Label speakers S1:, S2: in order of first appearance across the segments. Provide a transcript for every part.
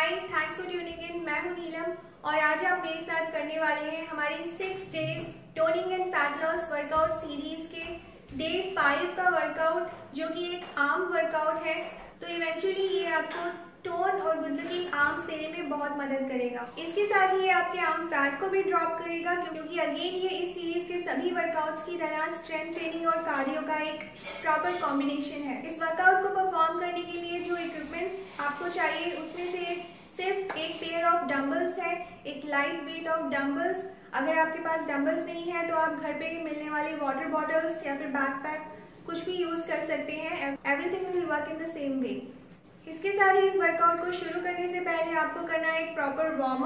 S1: Hi, thanks for tuning in. मैं हूं नीलम और आज आप मेरे साथ करने वाले हैं हमारी 6 days toning and fat loss workout series के डे 5 का वर्कआउट, जो कि एक आर्म वर्कआउट है। तो इवेंचुअली ये आपको टोन और गुड लुकिंग आर्म्स देने में बहुत मदद करेगा। इसके साथ ही ये आपके आर्म फैट को भी ड्रॉप करेगा, क्योंकि अगेन ये इस सीरीज के सभी वर्कआउट्स की तरह स्ट्रेंथ ट्रेनिंग और कार्डियो का एक प्रॉपर कॉम्बिनेशन है। इस वर्कआउट को परफॉर्म करने के लिए जो इक्विपमेंट्स आपको चाहिए उसमें से सिर्फ एक पेयर ऑफ डंबल्स है, एक लाइट वेट ऑफ डंबल्स। अगर आपके पास डंबल्स नहीं है तो आप घर पे मिलने वाली वाटर बॉटल्स या फिर बैकपैक कुछ भी यूज कर सकते हैं। Everything will work in the same way. इसके साथ ही इस वर्कआउट को शुरू करने से पहले आपको करना है एक प्रॉपर वार्म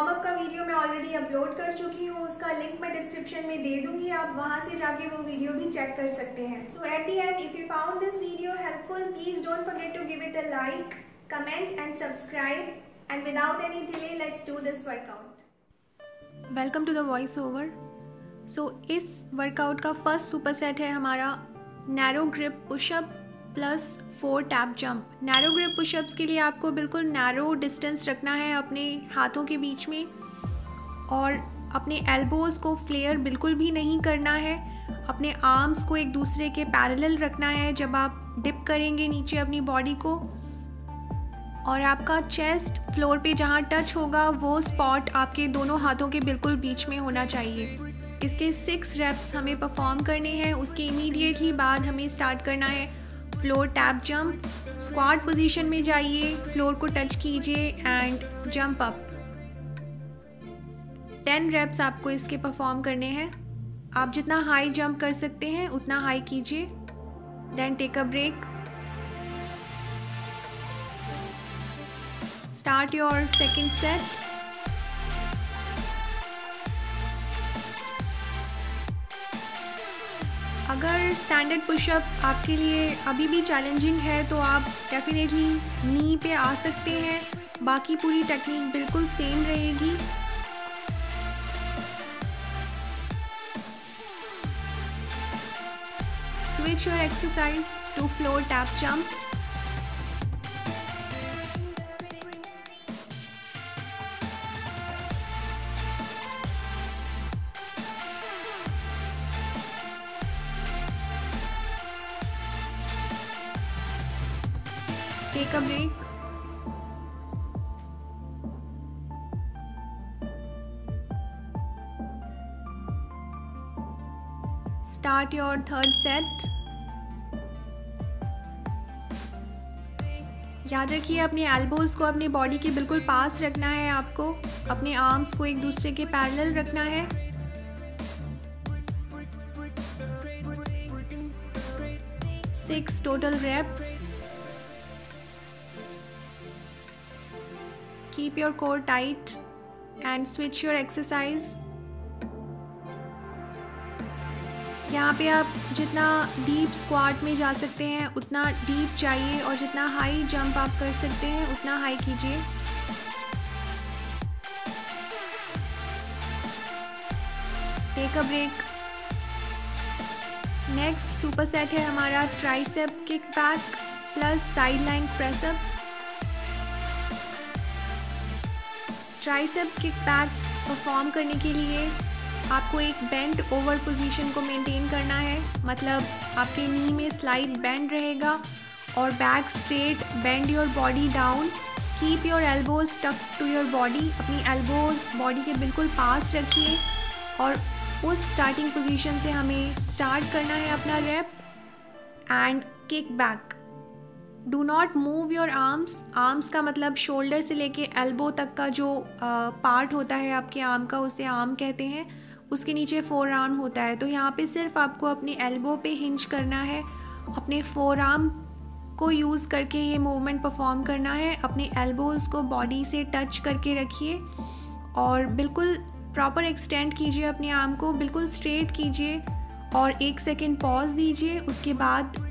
S1: अप का वीडियो मैं ऑलरेडी अपलोड कर चुकी हूँ, उसका लिंक मैं डिस्क्रिप्शन में दे दूंगी, आप वहां से जाके वो वीडियो भी चेक कर सकते हैं। So at the end, if you found this video helpful, please don't forget to give it a like, comment and subscribe, and without any delay let's do this workout.
S2: Welcome to the voice over. So इस workout का first super set है हमारा narrow grip pushup plus 4 tap jump. Narrow grip pushups के लिए आपको बिल्कुल narrow distance रखना है अपने हाथों के बीच में, और अपने एल्बोज़ को फ्लेयर बिल्कुल भी नहीं करना है। अपने आर्म्स को एक दूसरे के पैरेलल रखना है जब आप डिप करेंगे नीचे अपनी बॉडी को, और आपका चेस्ट फ्लोर पे जहाँ टच होगा वो स्पॉट आपके दोनों हाथों के बिल्कुल बीच में होना चाहिए। इसके 6 रेप्स हमें परफॉर्म करने हैं। उसके इमीडिएटली बाद हमें स्टार्ट करना है floor tap jump. Squat position में जाइए, फ्लोर को टच कीजिए एंड जंप अप। 10 रेप्स आपको इसके परफॉर्म करने हैं। आप जितना हाई जंप कर सकते हैं उतना हाई कीजिए, then take a break. Start your second set. अगर स्टैंडर्ड पुशअप आपके लिए अभी भी चैलेंजिंग है तो आप डेफिनेटली नी पे आ सकते हैं, बाकी पूरी टेक्निक बिल्कुल सेम रहेगी। Switch your exercise to floor tap jump. Take a break. Start your third set. याद रखिए अपने एल्बोज़ को अपने बॉडी के बिल्कुल पास रखना है आपको, अपने आर्म्स को एक दूसरे के पैरेलल रखना है। Six total reps. Keep your core tight and switch your exercise. यहाँ पे आप जितना डीप स्क्वाट में जा सकते हैं उतना डीप जाइए, और जितना हाई जंप आप कर सकते हैं उतना हाई कीजिए। Take a break. Next super set है हमारा tricep kick back plus side line pressups. Tricep kick backs perform करने के लिए आपको एक बेंड ओवर पोजीशन को मेंटेन करना है, मतलब आपके नी में स्लाइड बेंड रहेगा और back straight. Bend your body down, keep your elbows टक टू योर बॉडी। अपनी एल्बोज बॉडी के बिल्कुल पास रखिए, और उस स्टार्टिंग पोजीशन से हमें स्टार्ट करना है अपना rape and kick back. Do not move your arms. Arms का मतलब शोल्डर से लेके एल्बो तक का जो पार्ट होता है आपके आर्म का, उसे आर्म कहते हैं। उसके नीचे 4 आर्म होता है, तो यहाँ पे सिर्फ आपको अपने एल्बो पे हिंज करना है, अपने 4 आर्म को यूज़ करके ये मूवमेंट परफॉर्म करना है। अपने एल्बोज़ को बॉडी से टच करके रखिए और बिल्कुल प्रॉपर एक्सटेंड कीजिए अपने आर्म को, बिल्कुल स्ट्रेट कीजिए और 1 सेकेंड पॉज दीजिए। उसके बाद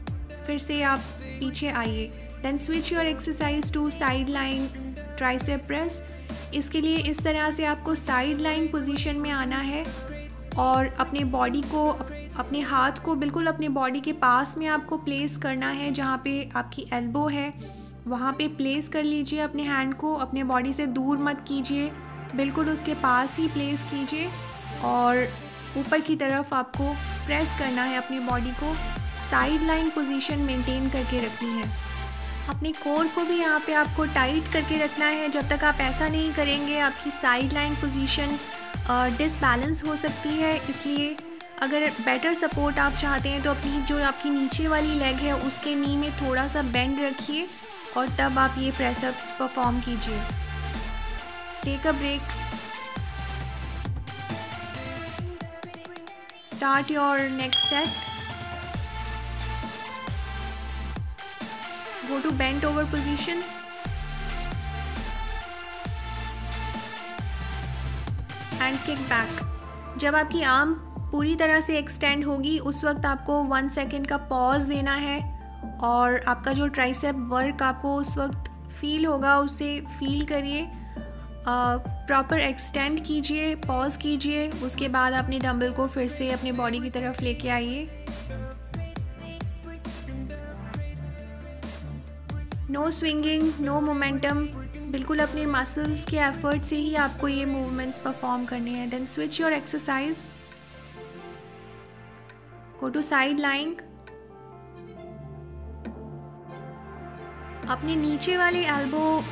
S2: फिर से आप पीछे आइए। Then switch your exercise to side line tricep press. इसके लिए इस तरह से आपको साइड लाइन पोजीशन में आना है और अपने बॉडी को, अपने हाथ को बिल्कुल अपने बॉडी के पास में आपको प्लेस करना है, जहाँ पे आपकी एल्बो है। वहाँ पे प्लेस कर लीजिए अपने हैंड को, अपने बॉडी से दूर मत कीजिए, बिल्कुल उसके पास ही प्लेस कीजिए और ऊपर की तरफ आपको प्रेस करना है अपनी बॉडी को। साइड लाइन पोजीशन मेंटेन करके रखनी है। अपने कोर को भी यहाँ पे आपको टाइट करके रखना है। जब तक आप ऐसा नहीं करेंगे आपकी साइड लाइन पोजीशन डिसबैलेंस हो सकती है। इसलिए अगर बेटर सपोर्ट आप चाहते हैं तो अपनी जो आपकी नीचे वाली लेग है उसके नी में थोड़ा सा बेंड रखिए और तब आप ये प्रेसअप्स परफॉर्म कीजिए। Take a break, start your next set. Go to bent over position and kick back। जब आपकी आर्म पूरी तरह से एक्सटेंड होगी उस वक्त आपको 1 सेकेंड का पॉज देना है और आपका जो ट्राइसेप वर्क आपको उस वक्त फील होगा उसे फील करिए। प्रॉपर एक्सटेंड कीजिए, पॉज कीजिए, उसके बाद अपने डंबल को फिर से अपने बॉडी की तरफ लेके आइए। नो स्विंगिंग, नो मोमेंटम, बिल्कुल अपने मसल्स के एफर्ट से ही आपको ये मूवमेंट्स परफॉर्म करने हैं। Then switch your exercise, go to side lying. अपने नीचे वाले एल्बो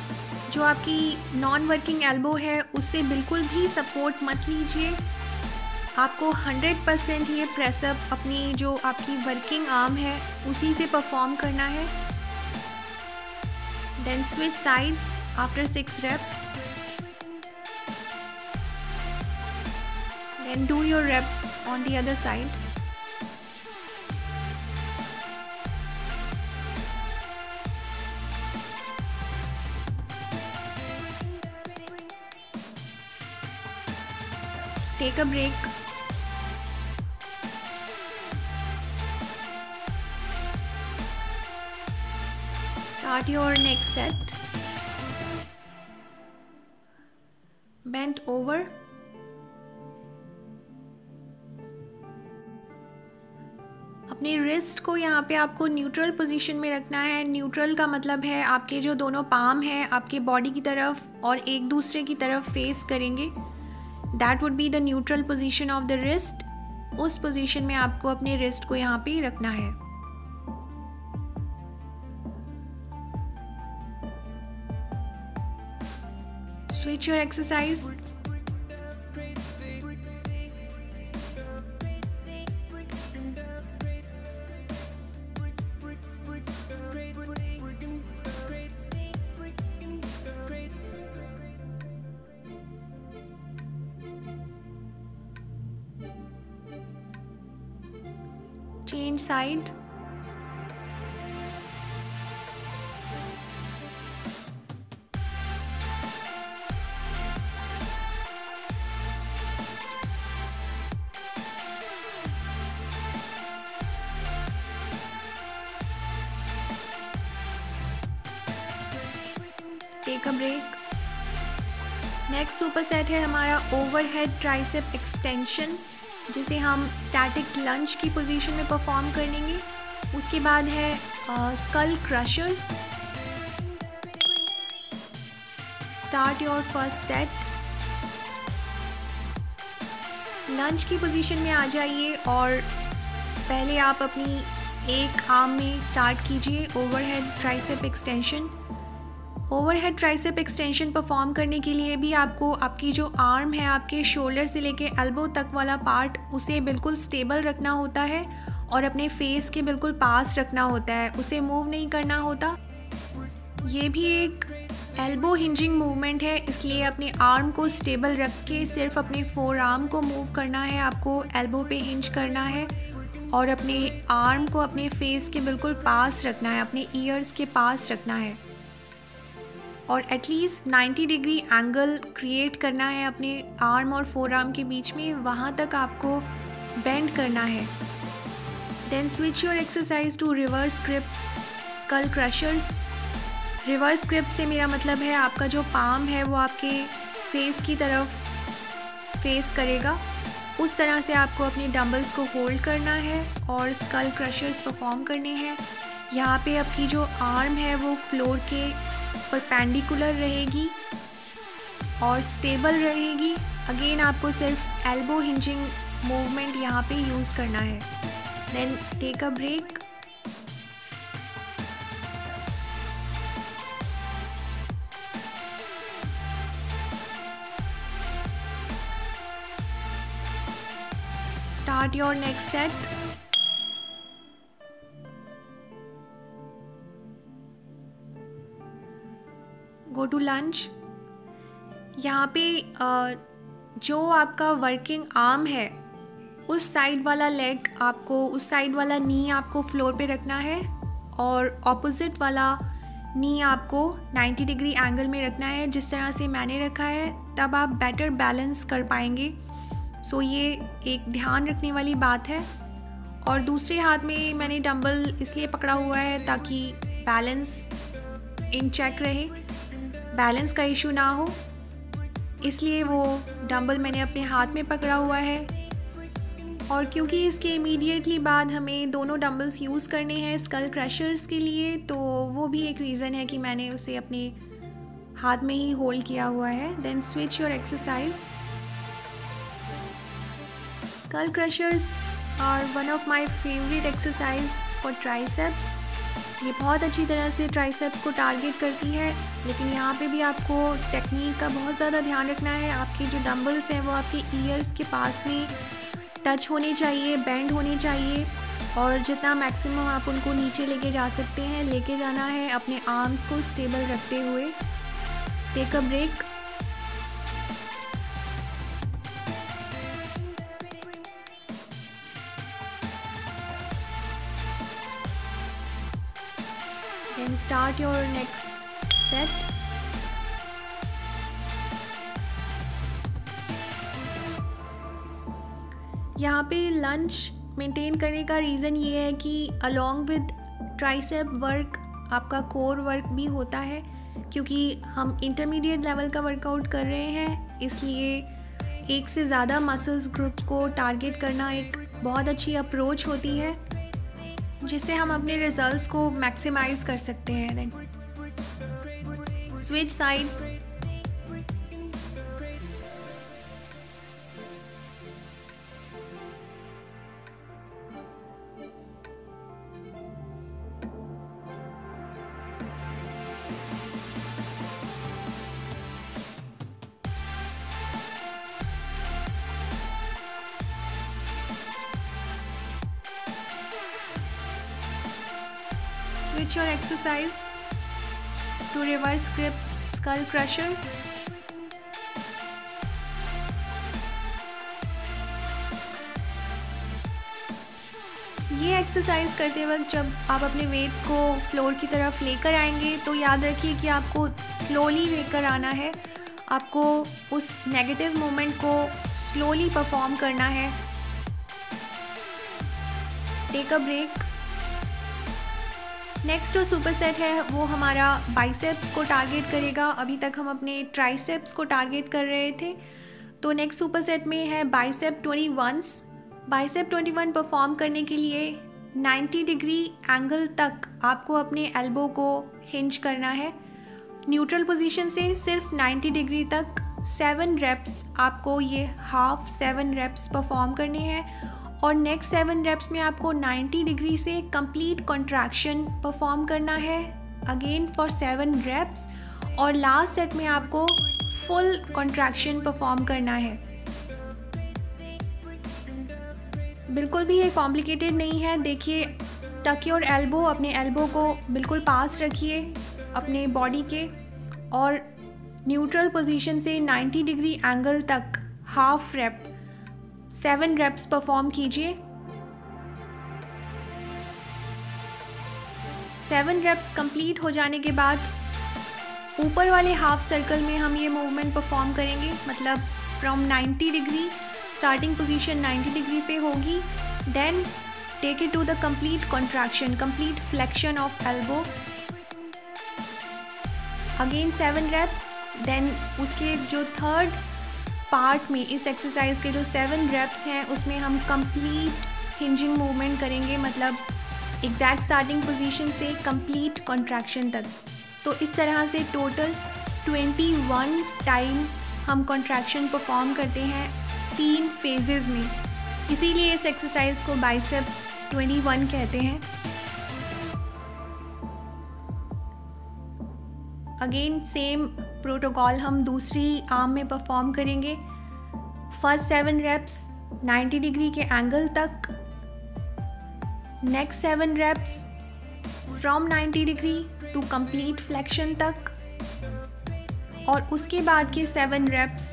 S2: जो आपकी नॉन वर्किंग एल्बो है उससे बिल्कुल भी सपोर्ट मत लीजिए। आपको 100% ये प्रेसअप अपनी जो आपकी वर्किंग आर्म है उसी से परफॉर्म करना है। Then switch sides after 6 reps. Then do your reps on the other side. Take a break. Start your next set. Bent over. अपने रिस्ट को यहाँ पे आपको न्यूट्रल पोजीशन में रखना है। न्यूट्रल का मतलब है आपके जो दोनों पाम हैं आपके बॉडी की तरफ और एक दूसरे की तरफ फेस करेंगे। That would be the neutral position of the wrist. उस पोजीशन में आपको अपने रिस्ट को यहाँ पे रखना है। Switch your exercise. Change side. Take a break. Next super set है हमारा ओवरहेड ट्राइसेप एक्सटेंशन, जिसे हम स्टैटिक लंज की पोजीशन में परफॉर्म करेंगे। उसके बाद है skull crushers. Start your first set. Lunge की पोजीशन में आ जाइए और पहले आप अपनी एक आर्म में स्टार्ट कीजिए overhead tricep extension. Overhead tricep extension perform करने के लिए भी आपको आपकी जो आर्म है आपके शोल्डर से लेके एल्बो तक वाला पार्ट उसे बिल्कुल स्टेबल रखना होता है और अपने फेस के बिल्कुल पास रखना होता है, उसे मूव नहीं करना होता। ये भी एक एल्बो हिंजिंग मूवमेंट है, इसलिए अपने आर्म को स्टेबल रख के सिर्फ अपने फोर आर्म को मूव करना है। आपको एल्बो पे हिंज करना है और अपने आर्म को अपने फेस के बिल्कुल पास रखना है, अपने ईयर्स के पास रखना है और एटलीस्ट 90 डिग्री एंगल क्रिएट करना है अपने आर्म और फोर आर्म के बीच में, वहाँ तक आपको बेंड करना है। Then switch your exercise to reverse grip skull crushers. Reverse grip से मेरा मतलब है आपका जो पाम है वो आपके फेस की तरफ फेस करेगा, उस तरह से आपको अपने डंबल्स को होल्ड करना है और स्कल क्रशर्स परफॉर्म करने हैं। यहाँ पे आपकी जो आर्म है वो फ्लोर के परपेंडिकुलर रहेगी और स्टेबल रहेगी। अगेन आपको सिर्फ एल्बो हिंजिंग मूवमेंट यहाँ पे यूज़ करना है। Then take a break. Start your next set. Go to lunge. यहाँ पे जो आपका वर्किंग आर्म है उस साइड वाला लेग आपको, उस साइड वाला नी आपको फ्लोर पे रखना है और ऑपोजिट वाला नी आपको 90 डिग्री एंगल में रखना है, जिस तरह से मैंने रखा है। तब आप बेटर बैलेंस कर पाएंगे। सो ये एक ध्यान रखने वाली बात है। और दूसरे हाथ में मैंने डंबल इसलिए पकड़ा हुआ है ताकि बैलेंस इन चेक रहे, बैलेंस का इशू ना हो, इसलिए वो डंबल मैंने अपने हाथ में पकड़ा हुआ है। और क्योंकि इसके इमीडिएटली बाद हमें दोनों डंबल्स यूज़ करने हैं स्कल क्रशर्स के लिए, तो वो भी एक रीज़न है कि मैंने उसे अपने हाथ में ही होल्ड किया हुआ है। Then switch your exercise. Skull crushers are one of my favorite exercise for triceps. ये बहुत अच्छी तरह से ट्राइसेप्स को टारगेट करती है, लेकिन यहाँ पे भी आपको टेक्निक का बहुत ज़्यादा ध्यान रखना है। आपके जो डंबल्स हैं वो आपके ईयर्स के पास में टच होने चाहिए, बेंड होने चाहिए, और जितना मैक्सिमम आप उनको नीचे लेके जा सकते हैं लेके जाना है, अपने आर्म्स को स्टेबल रखते हुए। Take a break. Then start your next set. यहाँ पे लंच मेंटेन करने का रीज़न ये है कि अलोंग विद ट्राइसेप वर्क आपका कोर वर्क भी होता है, क्योंकि हम इंटरमीडिएट लेवल का वर्कआउट कर रहे हैं, इसलिए एक से ज़्यादा मसल्स ग्रुप को टारगेट करना एक बहुत अच्छी अप्रोच होती है, जिससे हम अपने रिजल्ट्स को मैक्सिमाइज कर सकते हैं। Then switch sides. Switch your exercise to reverse grip skull crushers. ये एक्सरसाइज करते वक्त जब आप अपने वेट्स को फ्लोर की तरफ लेकर आएंगे तो याद रखिए कि आपको स्लोली लेकर आना है, आपको उस नेगेटिव मोमेंट को स्लोली परफॉर्म करना है। Take a break. नेक्स्ट जो सुपर सेट है वो हमारा बाइसेप्स को टारगेट करेगा। अभी तक हम अपने ट्राइसेप्स को टारगेट कर रहे थे, तो नेक्स्ट सुपर सेट में है बाइसेप 21। बाइसेप 21 परफॉर्म करने के लिए 90 डिग्री एंगल तक आपको अपने एल्बो को हिंज करना है। न्यूट्रल पोजीशन से सिर्फ 90 डिग्री तक 7 रेप्स आपको ये हाफ 7 रेप्स परफॉर्म करने हैं, और नेक्स्ट 7 रेप्स में आपको 90 डिग्री से कंप्लीट कॉन्ट्रैक्शन परफॉर्म करना है अगेन फॉर 7 रेप्स, और लास्ट सेट में आपको फुल कॉन्ट्रैक्शन परफॉर्म करना है। बिल्कुल भी ये कॉम्प्लिकेटेड नहीं है। देखिए, टक योर एल्बो, अपने एल्बो को बिल्कुल पास रखिए अपने बॉडी के, और न्यूट्रल पोजीशन से 90 डिग्री एंगल तक हाफ रेप 7 रेप्स परफॉर्म कीजिए। 7 रेप्स कंप्लीट हो जाने के बाद ऊपर वाले हाफ सर्कल में हम ये मूवमेंट परफॉर्म करेंगे, मतलब from 90 degree, starting position 90 degree पे होगी, then take it to the complete contraction, complete flexion of elbow, again 7 reps. देन उसके जो थर्ड पार्ट में इस एक्सरसाइज के जो 7 रेप्स हैं उसमें हम कंप्लीट हिंजिंग मूवमेंट करेंगे, मतलब एग्जैक्ट स्टार्टिंग पोजीशन से कंप्लीट कॉन्ट्रैक्शन तक। तो इस तरह से टोटल 21 टाइम्स हम कॉन्ट्रैक्शन परफॉर्म करते हैं 3 फेजेस में, इसीलिए इस एक्सरसाइज को बाइसेप्स 21 कहते हैं। अगेन सेम प्रोटोकॉल हम दूसरी आर्म में परफॉर्म करेंगे। फर्स्ट 7 रेप्स 90 डिग्री के एंगल तक, next 7 reps from 90 degree to complete flexion तक, और उसके बाद के 7 reps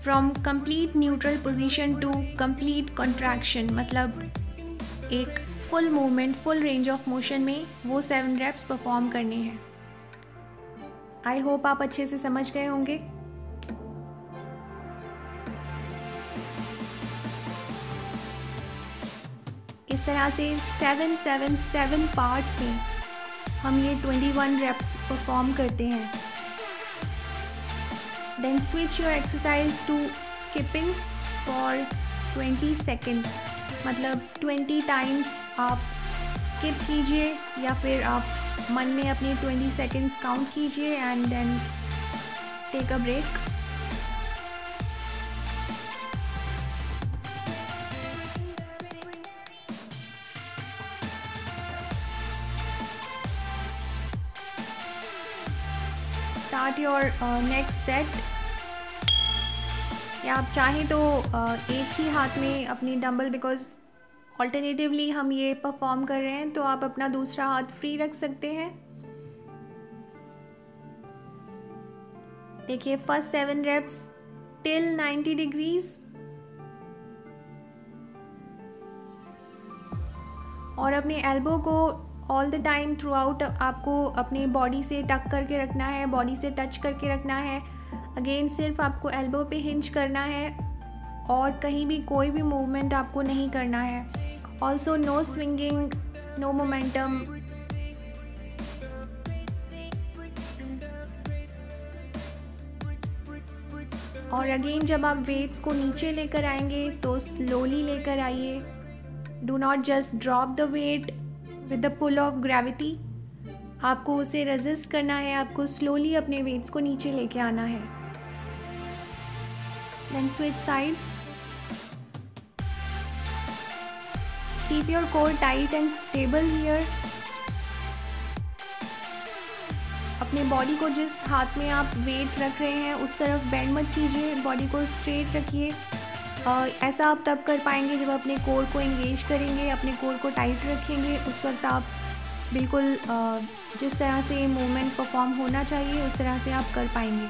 S2: from complete neutral position to complete contraction, मतलब एक full movement, full range of motion में वो 7 रेप्स परफॉर्म करने हैं। आई होप आप अच्छे से समझ गए होंगे। इस तरह से 7 पार्ट्स में हम ये 21 रेप्स परफॉर्म करते हैं। Then switch your exercise to skipping for 20 seconds, मतलब 20 टाइम्स आप स्किप कीजिए या फिर आप मन में अपने 20 सेकेंड्स काउंट कीजिए and then take a break. Start your next set. या आप चाहें तो एक ही हाथ में अपनी डंबल, बिकॉज ऑल्टरनेटिवली हम ये परफॉर्म कर रहे हैं, तो आप अपना दूसरा हाथ फ्री रख सकते हैं। देखिए फर्स्ट 7 रेप्स टिल 90 डिग्रीज, और अपने एल्बो को all the time through out आपको अपने बॉडी से टक करके रखना है, बॉडी से टच करके रखना है। अगेन सिर्फ आपको एल्बो पे हिंज करना है और कहीं भी कोई भी मूवमेंट आपको नहीं करना है। Also no swinging, no momentum. और अगेन जब आप वेट्स को नीचे लेकर आएंगे तो स्लोली लेकर आइए। Do not just drop the weight with the pull of gravity, आपको उसे रेजिस्ट करना है, आपको स्लोली अपने वेट्स को नीचे लेके आना है। Then switch sides. Keep your core tight and stable here. अपने बॉडी को जिस हाथ में आप वेट रख रहे हैं उस तरफ बेंड मत कीजिए, बॉडी को स्ट्रेट रखिए। ऐसा आप तब कर पाएंगे जब अपने कोर को एंगेज करेंगे, अपने कोर को टाइट रखेंगे। उस वक्त आप बिल्कुल जिस तरह से मूवमेंट परफॉर्म होना चाहिए उस तरह से आप कर पाएंगे।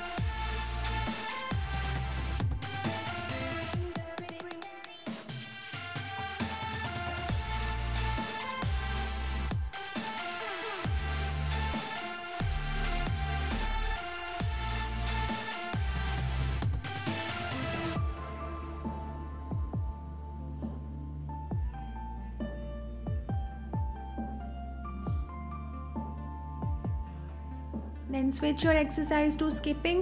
S2: Then switch your exercise to skipping.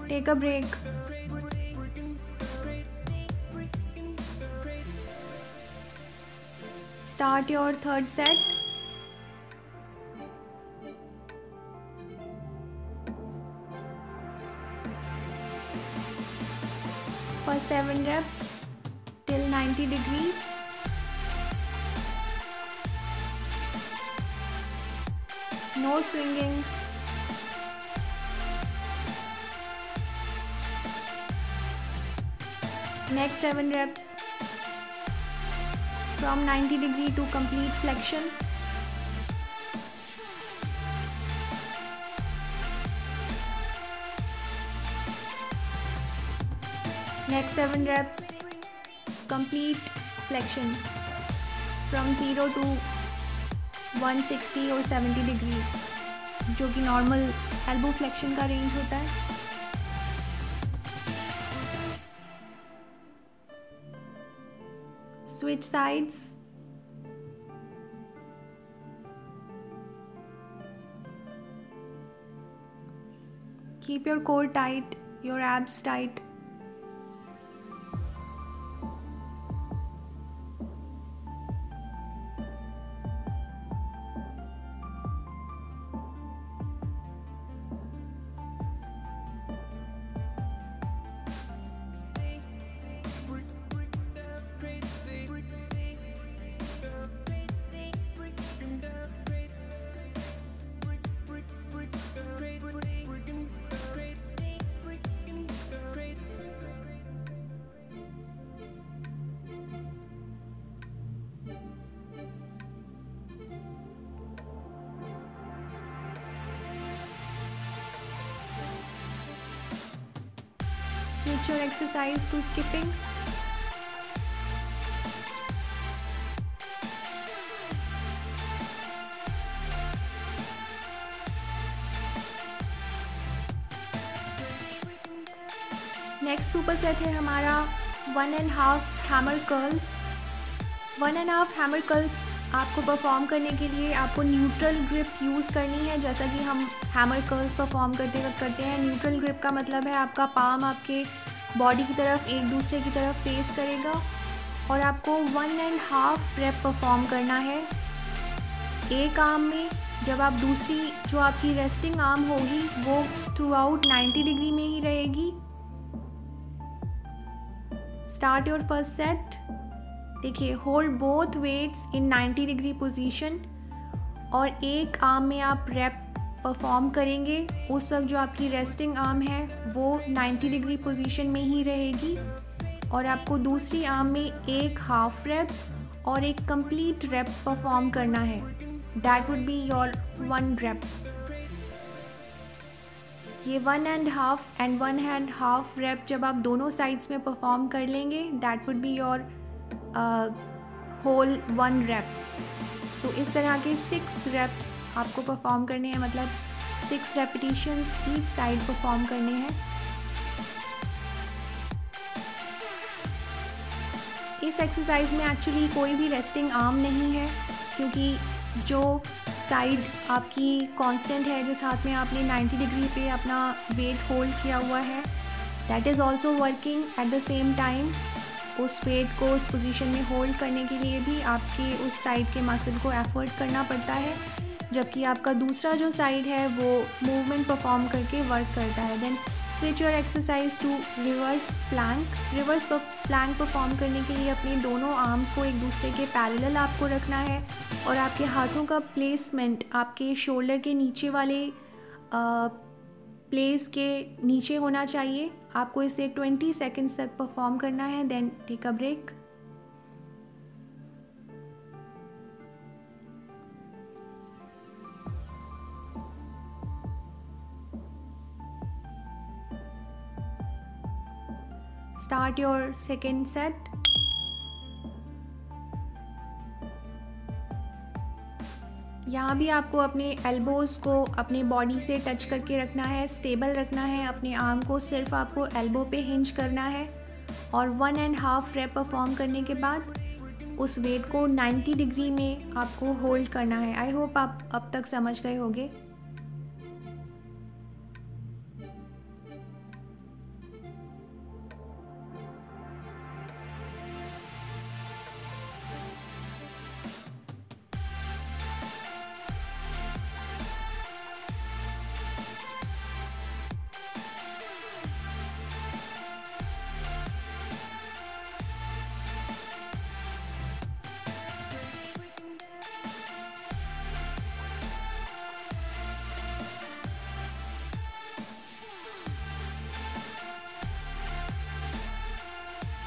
S2: Take a break. Start your third set. For 7 reps till 90 degrees. No swinging. Next 7 reps from 90 degree to complete flexion. Next 7 reps complete flexion from 0 to 160 or 70 degrees, जो कि normal elbow flexion का range होता है। Switch sides. Keep your core tight, your abs tight. Switch your exercise to skipping. Next super set है हमारा 1.5 hammer curls. 1.5 hammer curls आपको perform करने के लिए आपको न्यूट्रल ग्रिप यूज़ करनी है, जैसा कि हम हैमर कर्ल्स परफॉर्म करते वक्त करते हैं। न्यूट्रल ग्रिप का मतलब है आपका पाम आपके बॉडी की तरफ एक दूसरे की तरफ फेस करेगा और आपको 1.5 रेप परफॉर्म करना है एक आर्म में, जब आप दूसरी जो आपकी रेस्टिंग आर्म होगी वो थ्रू आउट 90 डिग्री में ही रहेगी। Start your first set. देखिए, होल्ड बोथ वेट्स इन 90 डिग्री पोजीशन और एक आर्म में आप रेप परफॉर्म करेंगे। उस वक्त जो आपकी रेस्टिंग आर्म है वो 90 डिग्री पोजीशन में ही रहेगी और आपको दूसरी आर्म में एक हाफ रेप और एक कंप्लीट रेप परफॉर्म करना है। That would be your 1 rape. ये 1.5 एंड 1.5 रेप जब आप दोनों साइड्स में परफॉर्म कर लेंगे, that would be your whole 1 rep. So इस तरह के 6 रेप्स आपको परफॉर्म करने हैं, मतलब 6 रेपिटेशंस ईच साइड परफॉर्म करने हैं। इस एक्सरसाइज में एक्चुअली कोई भी रेस्टिंग आर्म नहीं है, क्योंकि जो साइड आपकी कांस्टेंट है, जिस हाथ में आपने 90 डिग्री पे अपना वेट होल्ड किया हुआ है, that is also working at the same time. उस वेट को उस पोजीशन में होल्ड करने के लिए भी आपके उस साइड के मसल को एफर्ट करना पड़ता है, जबकि आपका दूसरा जो साइड है वो मूवमेंट परफॉर्म करके वर्क करता है। Then switch your exercise to reverse plank. Reverse plank perform करने के लिए अपने दोनों आर्म्स को एक दूसरे के पैरेलल आपको रखना है और आपके हाथों का प्लेसमेंट आपके शोल्डर के नीचे वाले प्लेस के नीचे होना चाहिए। आपको इसे 20 सेकेंड्स तक परफॉर्म करना है। Then take a break. Start your second set. यहाँ भी आपको अपने एल्बोज़ को अपने बॉडी से टच करके रखना है, स्टेबल रखना है। अपने आर्म को सिर्फ आपको एल्बो पे हिंज करना है और 1.5 रेप परफॉर्म करने के बाद उस वेट को 90 डिग्री में आपको होल्ड करना है। आई होप आप अब तक समझ गए होंगे।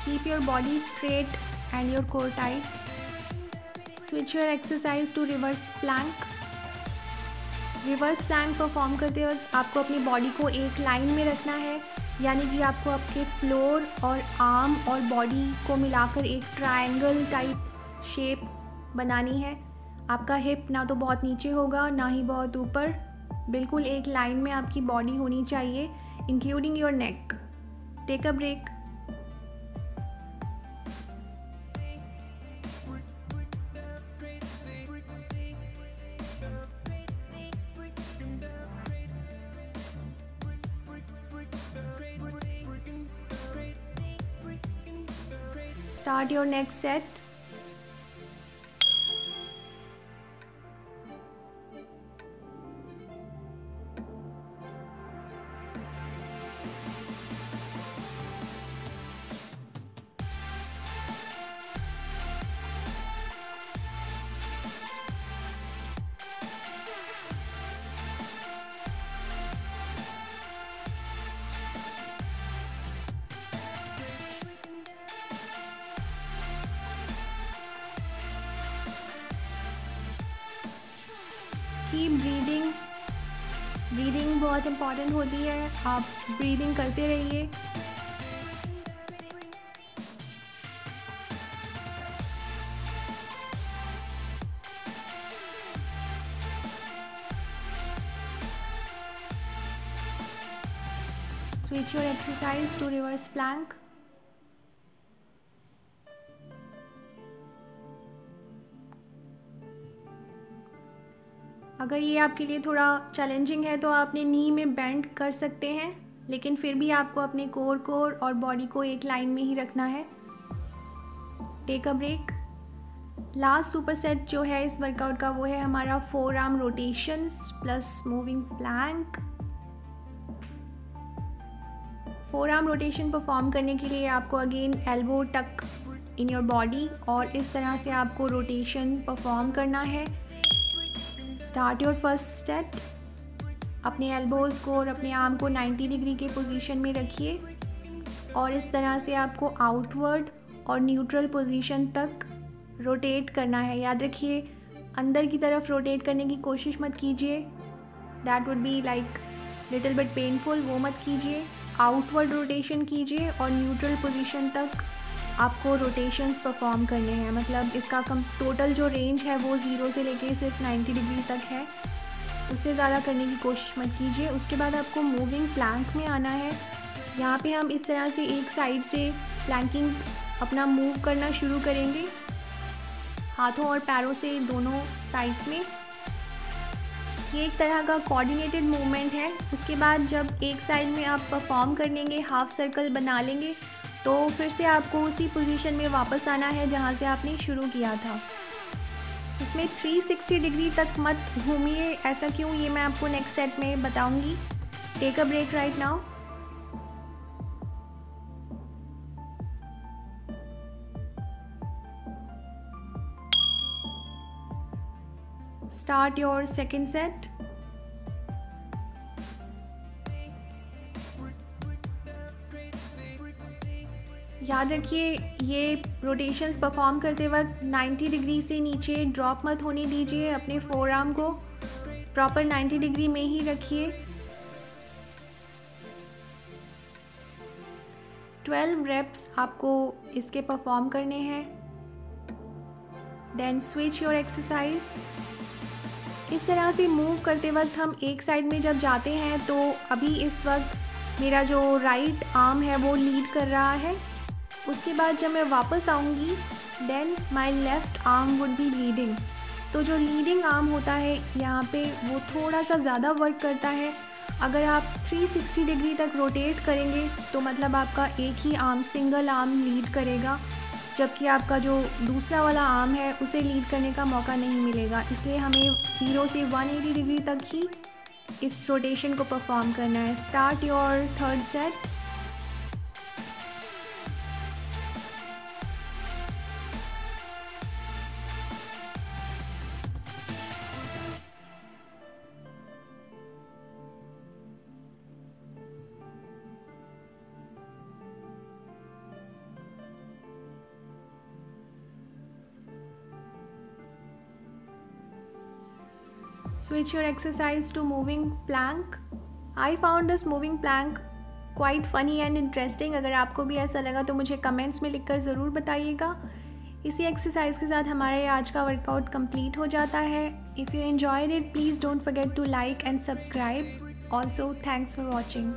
S2: Keep your body straight and your core tight. Switch your exercise to reverse plank. Reverse plank perform करते वक्त आपको अपनी बॉडी को एक लाइन में रखना है, यानी कि आपको आपके फ्लोर और आर्म और बॉडी को मिलाकर एक ट्रायंगल टाइप शेप बनानी है। आपका हिप ना तो बहुत नीचे होगा ना ही बहुत ऊपर, बिल्कुल एक लाइन में आपकी बॉडी होनी चाहिए, including your neck. Take a break. Start your next set. Keep breathing बहुत इम्पॉर्टेंट होती है, आप ब्रीदिंग करते रहिए। Switch your exercise to reverse plank. अगर ये आपके लिए थोड़ा चैलेंजिंग है तो आप अपने नी में बेंड कर सकते हैं, लेकिन फिर भी आपको अपने कोर और बॉडी को एक लाइन में ही रखना है। Take a break. Last super set जो है इस वर्कआउट का वो है हमारा 4 arm rotations plus moving plank. 4 arm rotation perform करने के लिए आपको अगेन एल्बो टक इन योर बॉडी और इस तरह से आपको रोटेशन परफॉर्म करना है। Start your first set. अपने एल्बोज़ को और अपने आर्म को 90 डिग्री के पोजीशन में रखिए और इस तरह से आपको आउटवर्ड और न्यूट्रल पोजीशन तक रोटेट करना है। याद रखिए अंदर की तरफ रोटेट करने की कोशिश मत कीजिए, that would be like little bit painful, वो मत कीजिए। आउटवर्ड रोटेशन कीजिए और न्यूट्रल पोजीशन तक आपको रोटेशंस परफॉर्म करने हैं। मतलब इसका टोटल जो रेंज है वो 0 से लेके सिर्फ 90 डिग्री तक है, उससे ज़्यादा करने की कोशिश मत कीजिए। उसके बाद आपको मूविंग प्लैंक में आना है। यहाँ पे हम इस तरह से एक साइड से प्लैंकिंग अपना मूव करना शुरू करेंगे, हाथों और पैरों से दोनों साइड्स में। ये एक तरह का कोऑर्डिनेटेड मूवमेंट है। उसके बाद जब एक साइड में आप परफॉर्म कर लेंगे, हाफ सर्कल बना लेंगे, तो फिर से आपको उसी पोजीशन में वापस आना है जहाँ से आपने शुरू किया था। इसमें 360 डिग्री तक मत घूमिए, ऐसा क्यों ये मैं आपको नेक्स्ट सेट में बताऊंगी। Take a break right now. Start your second set. याद रखिए ये रोटेशंस परफॉर्म करते वक्त 90 डिग्री से नीचे ड्रॉप मत होने दीजिए। अपने फोर आर्म को प्रॉपर 90 डिग्री में ही रखिए। 12 रेप्स आपको इसके परफॉर्म करने हैं। Then switch your exercise. इस तरह से मूव करते वक्त हम एक साइड में जब जाते हैं तो अभी इस वक्त मेरा जो राइट आर्म है वो लीड कर रहा है। उसके बाद जब मैं वापस आऊँगी then my left arm would be leading. तो जो लीडिंग आर्म होता है यहाँ पे वो थोड़ा सा ज़्यादा वर्क करता है। अगर आप 360 डिग्री तक रोटेट करेंगे तो मतलब आपका एक ही आर्म, सिंगल आर्म लीड करेगा, जबकि आपका जो दूसरा वाला आर्म है उसे लीड करने का मौका नहीं मिलेगा। इसलिए हमें 0 से 180 डिग्री तक ही इस रोटेशन को परफॉर्म करना है। Start your third set. Switch your exercise to moving plank. I found this moving plank quite funny and interesting. अगर आपको भी ऐसा लगा तो मुझे कमेंट्स में लिखकर ज़रूर बताइएगा। इसी एक्सरसाइज के साथ हमारा ये आज का वर्कआउट कंप्लीट हो जाता है। If you enjoyed it, please don't forget to like and subscribe. Also, thanks for watching.